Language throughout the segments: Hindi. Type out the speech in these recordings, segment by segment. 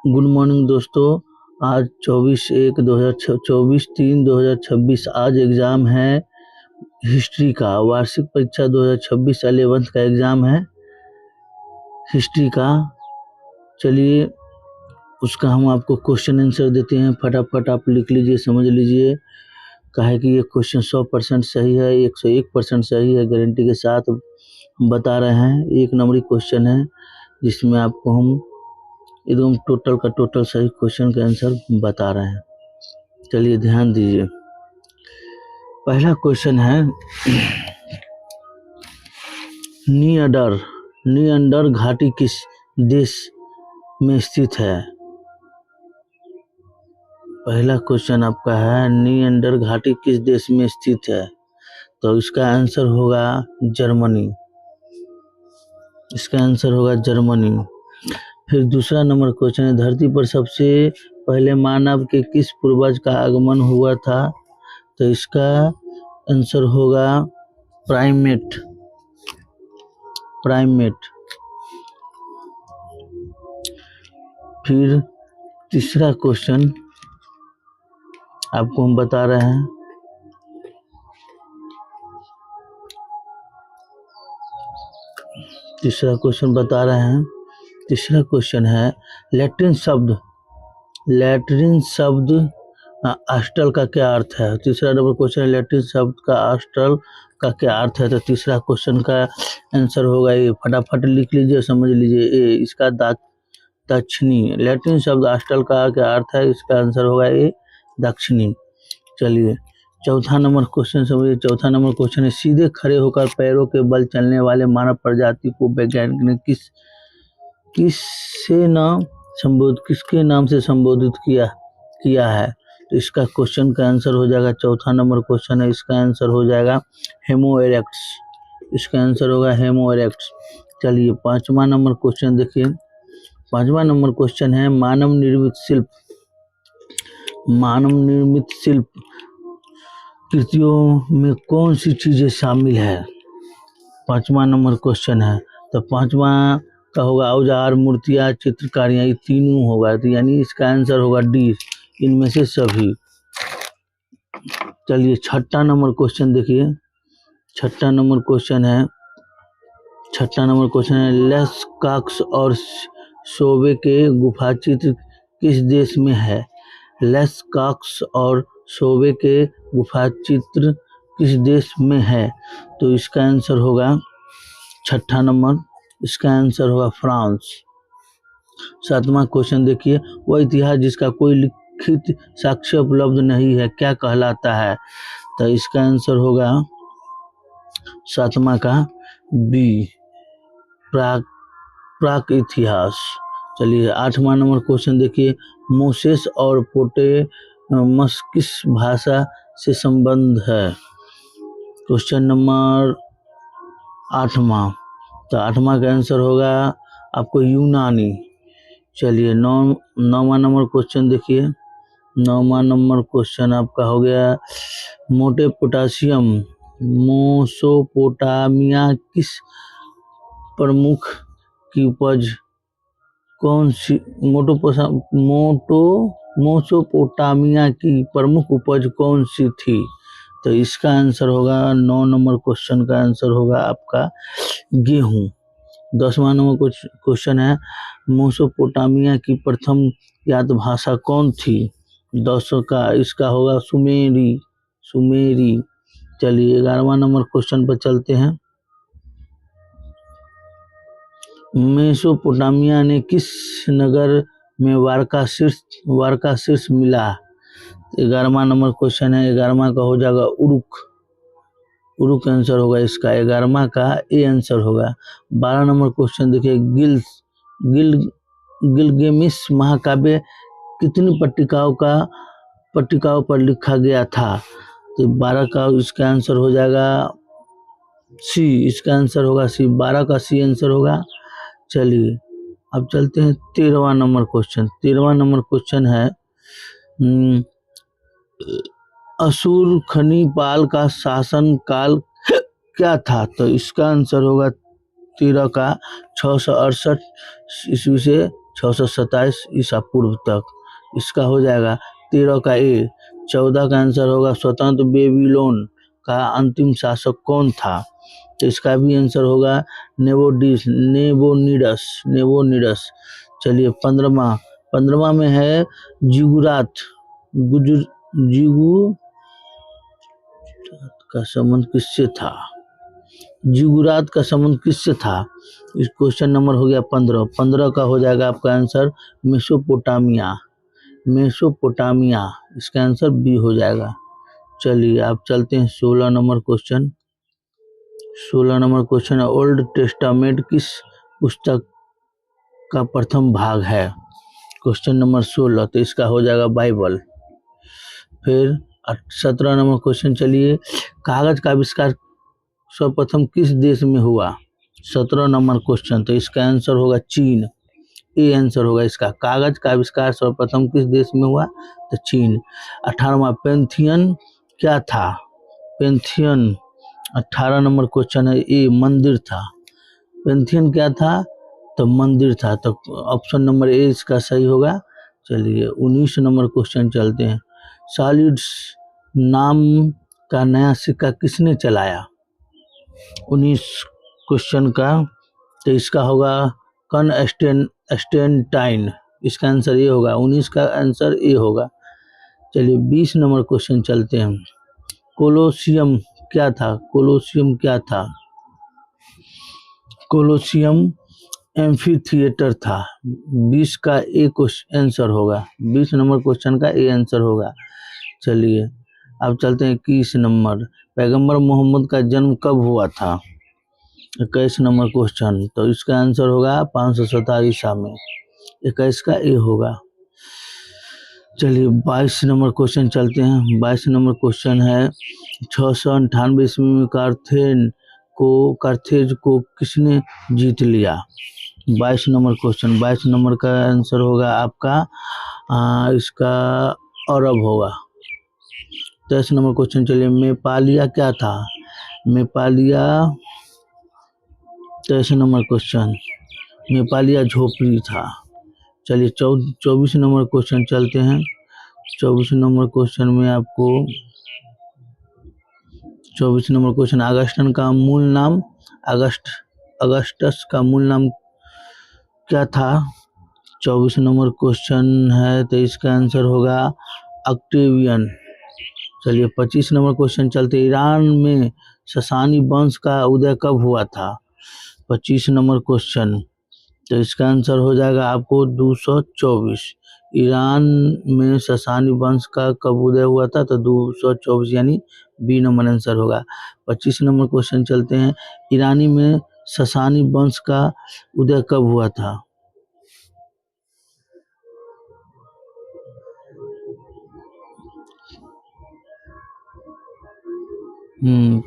गुड मॉर्निंग दोस्तों। आज 24/3/2026 आज एग्ज़ाम है हिस्ट्री का। वार्षिक परीक्षा 2026 11th का एग्ज़ाम है हिस्ट्री का। चलिए उसका हम आपको क्वेश्चन आंसर देते हैं, फटाफट आप लिख लीजिए, समझ लीजिए। काहे कि ये क्वेश्चन 100% सही है, 101% सही है, गारंटी के साथ बता रहे हैं। 1 नंबरी क्वेश्चन है जिसमें आपको हम एकदम टोटल का टोटल सही क्वेश्चन का आंसर बता रहे हैं। चलिए ध्यान दीजिए। पहला क्वेश्चन है निअंडर घाटी किस देश में स्थित है? पहला क्वेश्चन आपका है निअंडर घाटी किस देश में स्थित है? तो इसका आंसर होगा जर्मनी। इसका आंसर होगा जर्मनी। फिर दूसरा नंबर क्वेश्चन है धरती पर सबसे पहले मानव के किस पूर्वज का आगमन हुआ था? तो इसका आंसर होगा प्राइमेट। फिर तीसरा क्वेश्चन आपको हम बता रहे हैं। तीसरा क्वेश्चन है लैट्रिन शब्द अष्टल का क्या अर्थ है? तीसरा नंबर क्वेश्चन है लैट्रिन शब्द का अष्टल का क्या अर्थ है? तो तीसरा क्वेश्चन का आंसर होगा ये, फटाफट लिख लीजिए, समझ लीजिए। ए इसका दक्षिणी। लैट्रिन शब्द अष्टल का क्या अर्थ है? इसका आंसर होगा ये दक्षिणी। चलिए चौथा नंबर क्वेश्चन समझिए। चौथा नंबर क्वेश्चन है सीधे खड़े होकर पैरों के बल चलने वाले मानव प्रजाति को वैज्ञानिक ने किसके नाम से संबोधित किया है? तो इसका क्वेश्चन का आंसर हो जाएगा, चौथा नंबर क्वेश्चन है, इसका आंसर हो जाएगा होमो इरेक्टस। इसका आंसर होगा होमो इरेक्टस। चलिए पांचवा नंबर क्वेश्चन देखिए। पांचवा नंबर क्वेश्चन है मानव निर्मित शिल्प कृतियों में कौन सी चीजें शामिल है? पांचवा नंबर क्वेश्चन है। तो पांचवा का होगा औजार, मूर्तियां, चित्रकारियां, ये तीनों होगा। तो यानी इसका आंसर होगा डी, इनमें से सभी। चलिए छठा नंबर क्वेश्चन देखिए। छठा नंबर क्वेश्चन है लेस्काक्स और शोबे के गुफा चित्र किस देश में है? लेस्काक्स और शोबे के गुफा चित्र किस देश में है? तो इसका आंसर होगा छठा नंबर, इसका आंसर होगा फ्रांस। सातवां क्वेश्चन देखिए वह इतिहास जिसका कोई लिखित साक्ष्य उपलब्ध नहीं है क्या कहलाता है? तो इसका आंसर होगा सातवां का बी, प्राक इतिहास। चलिए आठवां नंबर क्वेश्चन देखिए मोसेस और पोटेमस किस भाषा से संबंध है? क्वेश्चन नंबर आठवां। तो आठवां का आंसर होगा आपको यूनानी। चलिए नौवां नंबर क्वेश्चन देखिए। नौवां नंबर क्वेश्चन आपका हो गया मोटे पोटासियम मोसोपोटामिया किस प्रमुख की उपज कौन सी? मोसोपोटामिया की प्रमुख उपज कौन सी थी? तो इसका आंसर होगा 9 नंबर क्वेश्चन का आंसर होगा आपका गेहूं। 10वां नंबर क्वेश्चन है मोसोपोटामिया की प्रथम ज्ञात भाषा कौन थी? 10 का इसका होगा सुमेरी। चलिए 11वां नंबर क्वेश्चन पर चलते हैं। मेसोपोटामिया ने किस नगर में वारका शीर्ष मिला? 11वां नंबर क्वेश्चन है। 11वां का हो जाएगा उरुक आंसर होगा इसका। 11वां का ए आंसर होगा। 12 नंबर क्वेश्चन देखिए गिलगेमिस महाकाव्य कितनी पट्टिकाओं पर लिखा गया था? तो 12 का इसका आंसर हो जाएगा सी, इसका आंसर होगा सी। 12 का सी आंसर होगा। चलिए अब चलते हैं 13वां नंबर क्वेश्चन। 13वां नंबर क्वेश्चन है अशुरखनीपाल का शासन काल क्या था? तो इसका आंसर होगा 13 का 668 ईस्वी से 627 ईसा पूर्व तक। इसका हो जाएगा 13 का ए। 14 का आंसर होगा स्वतंत्र बेबीलोन का अंतिम शासक कौन था? तो इसका भी आंसर होगा नेबोनिडस। चलिए 15वां में है जिगुरात का संबंध किससे था? जिगुरात का संबंध किससे था? इस क्वेश्चन नंबर हो गया 15 का हो जाएगा आपका आंसर मेसोपोटामिया। इसका आंसर बी हो जाएगा। चलिए आप चलते हैं 16 नंबर क्वेश्चन। 16 नंबर क्वेश्चन है ओल्ड टेस्टामेंट किस पुस्तक का प्रथम भाग है? क्वेश्चन नंबर 16, तो इसका हो जाएगा बाइबल। फिर 17 नंबर क्वेश्चन, चलिए कागज का आविष्कार सर्वप्रथम किस देश में हुआ? 17 नंबर क्वेश्चन, तो इसका आंसर होगा चीन। ए आंसर होगा इसका। कागज का आविष्कार सर्वप्रथम किस देश में हुआ? तो चीन। 18वां पैंथियन क्या था? पैंथियन 18 नंबर क्वेश्चन है ए मंदिर था। पैंथियन क्या था? तो मंदिर था। तो ऑप्शन नंबर ए इसका सही होगा। चलिए 19 नंबर क्वेश्चन चलते हैं। सॉलिड्स नाम का नया सिक्का किसने चलाया? 19 क्वेश्चन का, तो इसका होगा कॉन्स्टेंटाइन। इसका आंसर ए होगा। 19 का आंसर ए होगा। चलिए 20 नंबर क्वेश्चन चलते हैं। कोलोसियम क्या था? कोलोसियम क्या था? कोलोसियम एम्फी थिएटर था। 20 का ए आंसर होगा। 20 नंबर क्वेश्चन का ए आंसर होगा। चलिए अब चलते हैं 21 नंबर। पैगंबर मोहम्मद का जन्म कब हुआ था? 21 नंबर क्वेश्चन, तो इसका आंसर होगा 517 ईसा में। 21 का ए होगा। चलिए 22 नंबर क्वेश्चन चलते हैं। 22 नंबर क्वेश्चन है 698 ईस्वी में कार्थेज को किसने जीत लिया? 22 नंबर क्वेश्चन। 22 नंबर का आंसर होगा आपका इसका अरब होगा। 23 नंबर क्वेश्चन, चलिए मेपालिया क्या था? मेपालिया 23 नंबर क्वेश्चन, मेपालिया झोपड़ी था। चलिए 24 नंबर क्वेश्चन चलते हैं। 24 नंबर क्वेश्चन में आपको 24 नंबर क्वेश्चन, अगस्टन का मूल नाम अगस्टस का मूल नाम क्या था? 24 नंबर क्वेश्चन है, तो इसका आंसर होगा ऑक्टेवियन। चलिए 25 नंबर क्वेश्चन चलते, ईरान में ससानी वंश का उदय कब हुआ था? 25 नंबर क्वेश्चन, तो इसका आंसर हो जाएगा आपको 224। ईरान में ससानी वंश का कब उदय हुआ था? तो 224 यानी बी नंबर आंसर होगा। 25 नंबर क्वेश्चन चलते हैं। ईरानी में ससानी वंश का उदय कब हुआ था?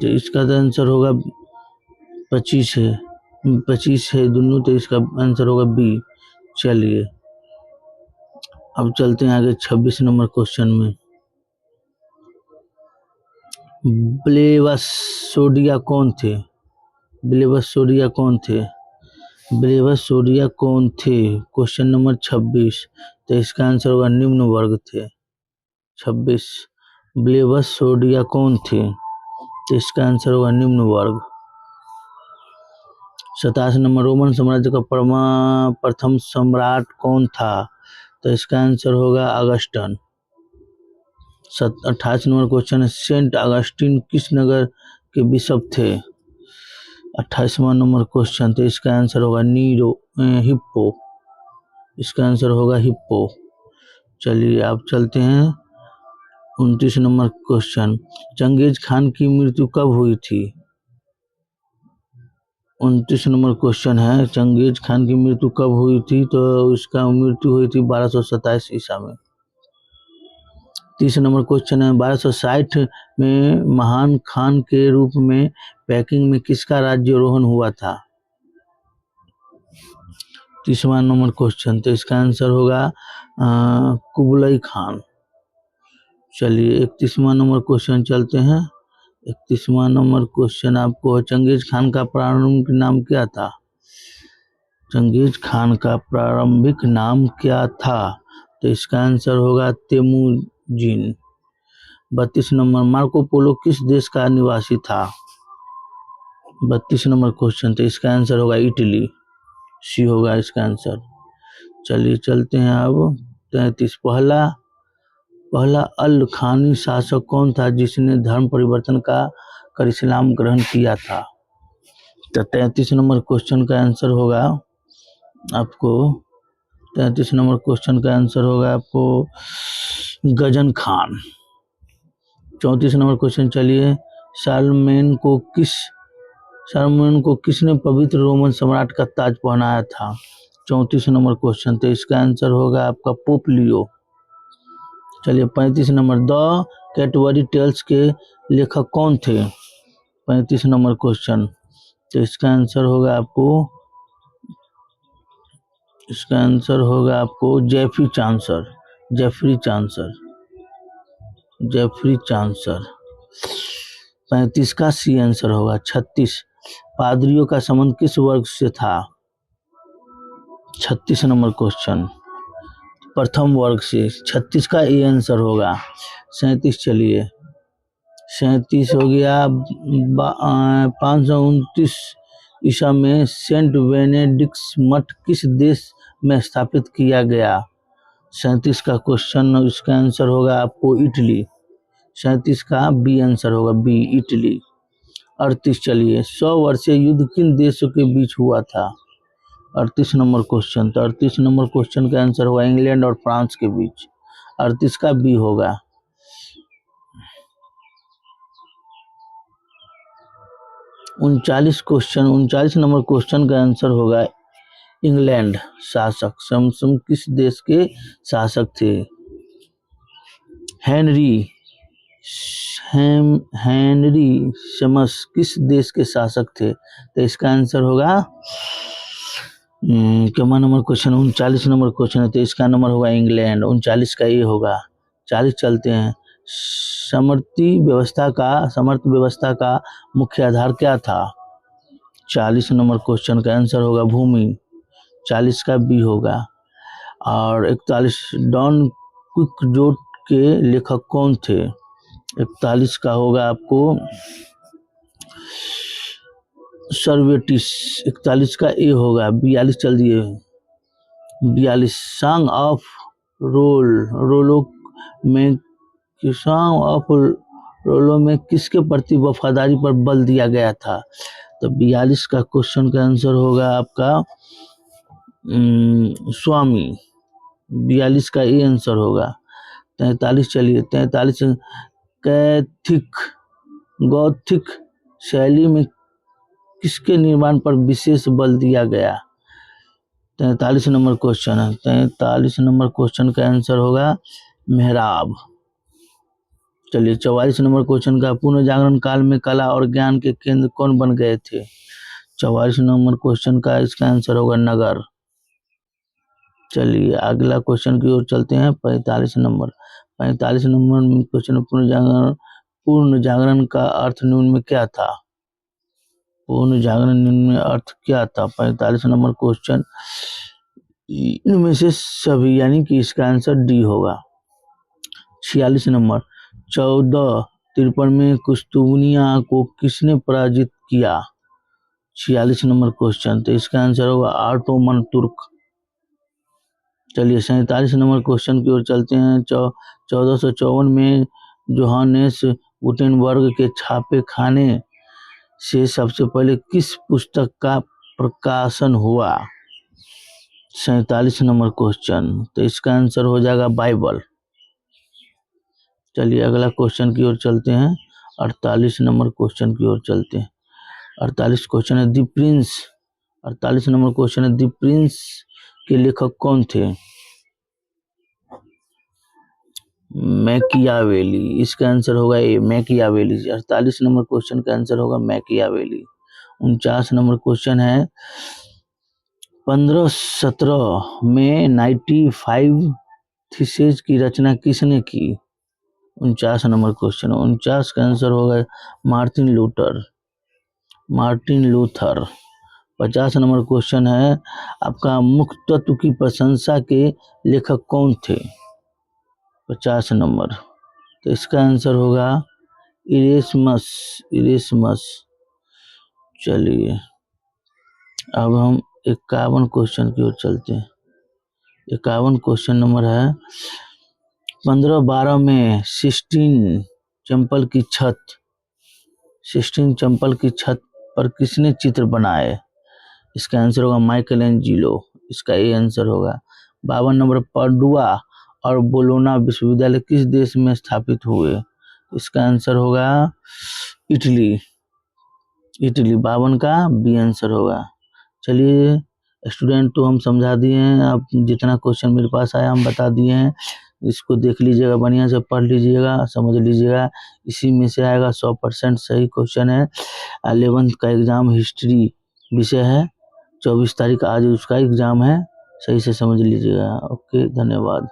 तो इसका तो आंसर होगा 25 है। 25 है दोनों, तो इसका आंसर होगा बी। चलिए अब चलते हैं आगे 26 नंबर क्वेश्चन में। ब्लेवसोडिया कौन थे? ब्लेवसोडिया कौन थे? ब्लेवसोडिया कौन थे? क्वेश्चन नंबर 26, तो इसका आंसर होगा निम्न वर्ग थे। 26 ब्लेवसोडिया कौन थे? तो इसका आंसर होगा निम्न वर्ग। 27 नंबर, रोमन साम्राज्य का प्रथम सम्राट कौन था? तो इसका आंसर होगा अगस्टन। 28 नंबर क्वेश्चन है, सेंट अगस्टिन किस नगर के बिशप थे? 28वां नंबर क्वेश्चन, तो इसका आंसर होगा हिप्पो। इसका आंसर होगा हिप्पो। चलिए आप चलते हैं 29 नंबर क्वेश्चन, चंगेज खान की मृत्यु कब हुई थी? 29 नंबर क्वेश्चन है, चंगेज खान की मृत्यु कब हुई थी? तो इसका मृत्यु हुई थी 1227 ईसा में। 30 नंबर क्वेश्चन है, 1260 में महान खान के रूप में पेकिंग में किसका राज्यारोहण हुआ था? 30वां नंबर क्वेश्चन, तो इसका आंसर होगा कुबलई खान। चलिए 31वां नंबर क्वेश्चन चलते हैं। 31वां नंबर क्वेश्चन आपको, चंगेज खान का प्रारंभिक नाम क्या था? चंगेज खान का प्रारंभिक नाम क्या था? तो इसका आंसर होगा तेमुजिन। 32 नंबर, मार्को पोलो किस देश का निवासी था? 32 नंबर क्वेश्चन, तो इसका आंसर होगा इटली। सी होगा इसका आंसर। चलिए चलते हैं अब 33। पहला अल खानी शासक कौन था जिसने धर्म परिवर्तन कर इस्लाम ग्रहण किया था? तो 33 नंबर क्वेश्चन का आंसर होगा आपको 33 नंबर क्वेश्चन का आंसर होगा आपको गजन खान। 34 नंबर क्वेश्चन, चलिए शारलेमेन को किसने पवित्र रोमन सम्राट का ताज पहनाया था? 34 नंबर क्वेश्चन, तो इसका आंसर होगा आपका पोप लियो। चलिए 35 नंबर, द कैडबरी टेल्स के लेखक कौन थे? 35 नंबर क्वेश्चन, तो इसका आंसर होगा आपको जेफरी चांसर। 35 का सी आंसर होगा। 36, पादरियों का संबंध किस वर्ग से था? 36 नंबर क्वेश्चन, प्रथम वर्ग से। 36 का ए आंसर होगा। 37, चलिए 37 हो गया। 529 ईसा में सेंट बेनेडिक्ट मठ किस देश में स्थापित किया गया? 37 का क्वेश्चन, इसका आंसर होगा आपको इटली। 37 का बी आंसर होगा, बी इटली। 38, चलिए 100 वर्षीय युद्ध किन देशों के बीच हुआ था? 38 नंबर क्वेश्चन, तो 38 नंबर क्वेश्चन का आंसर होगा इंग्लैंड और फ्रांस के बीच। 38 का बी होगा। 39 नंबर क्वेश्चन का आंसर होगा इंग्लैंड शासक। सैमसंग किस देश के शासक थे? हेनरी शमस किस देश के शासक थे? तो इसका आंसर होगा क्या नंबर क्वेश्चन? 39 नंबर क्वेश्चन है, तो इसका नंबर होगा इंग्लैंड। 39 का ये होगा। 40 चलते हैं। समर्थ व्यवस्था का मुख्य आधार क्या था? 40 नंबर क्वेश्चन का आंसर होगा भूमि। 40 का बी होगा। और 41, डॉन क्विक्सोट के लेखक कौन थे? 41 का होगा आपको सर्वेटिस। 41 का ए होगा। 42 चल दिए। 42, सॉन्ग ऑफ रोलो में किसके प्रति वफादारी पर बल दिया गया था? तो 42 का क्वेश्चन का आंसर होगा आपका स्वामी। 42 का ए आंसर होगा। 43, चलिए 43, गॉथिक शैली में किसके निर्माण पर विशेष बल दिया गया? 43 नंबर क्वेश्चन है। 43 नंबर क्वेश्चन का आंसर होगा मेहराब। चलिए 44 नंबर क्वेश्चन का, पूर्ण जागरण काल में कला और ज्ञान के केंद्र कौन बन गए थे? 44 नंबर क्वेश्चन का इसका आंसर होगा नगर। चलिए अगला क्वेश्चन की ओर चलते हैं। 45 नंबर क्वेश्चन, पूर्ण जागरण का अर्थ निम्न में क्या था? पूर्ण जागरण निम्न में अर्थ क्या था? 45 नंबर क्वेश्चन, इनमें से सभी, यानी कि इसका आंसर डी होगा। 46 नंबर, 1453 में कुस्तुनिया को किसने पराजित किया? 46 नंबर क्वेश्चन, तो इसका आंसर होगा ऑटोमन तुर्क। चलिए 47 नंबर क्वेश्चन की ओर चलते हैं। 1454 में जोहानेस गुटेनबर्ग के छापे खाने से सबसे पहले किस पुस्तक का प्रकाशन हुआ? 47 नंबर क्वेश्चन, तो इसका आंसर हो जाएगा बाइबल। चलिए अगला क्वेश्चन की ओर चलते हैं। 48 नंबर क्वेश्चन की ओर चलते हैं। 48 क्वेश्चन है द प्रिंस। 48 नंबर क्वेश्चन है द प्रिंस के लेखक कौन थे? मैकियावेली। इसका आंसर होगा ए, मैकियावेली। 48 नंबर क्वेश्चन का आंसर होगा मैकियावेली। 49 नंबर क्वेश्चन है 1517 में 95 थीसिस की रचना किसने की? 49 नंबर क्वेश्चन। 49 का आंसर होगा मार्टिन लूथर। 50 नंबर क्वेश्चन है आपका, मुक्त तत्व की प्रशंसा के लेखक कौन थे? 50 नंबर, तो इसका आंसर होगा इरेस्मस। इरेस्मस। चलिए अब हम 51 क्वेश्चन की ओर चलते हैं। 51 क्वेश्चन नंबर है, 1512 में सिस्टीन चैपल की छत पर किसने चित्र बनाए? इसका आंसर होगा माइकल एंजिलो। इसका ये आंसर होगा। 52 नंबर, पाडुआ और बोलोना विश्वविद्यालय किस देश में स्थापित हुए? इसका आंसर होगा इटली। 52 का बी आंसर होगा। चलिए स्टूडेंट, तो हम समझा दिए हैं, आप जितना क्वेश्चन मेरे पास आया हम बता दिए हैं। इसको देख लीजिएगा, बढ़िया से पढ़ लीजिएगा, समझ लीजिएगा, इसी में से आएगा। 100% सही क्वेश्चन है। 11th का एग्जाम हिस्ट्री विषय है, 24 तारीख आज उसका एग्जाम है, सही से समझ लीजिएगा। ओके, धन्यवाद।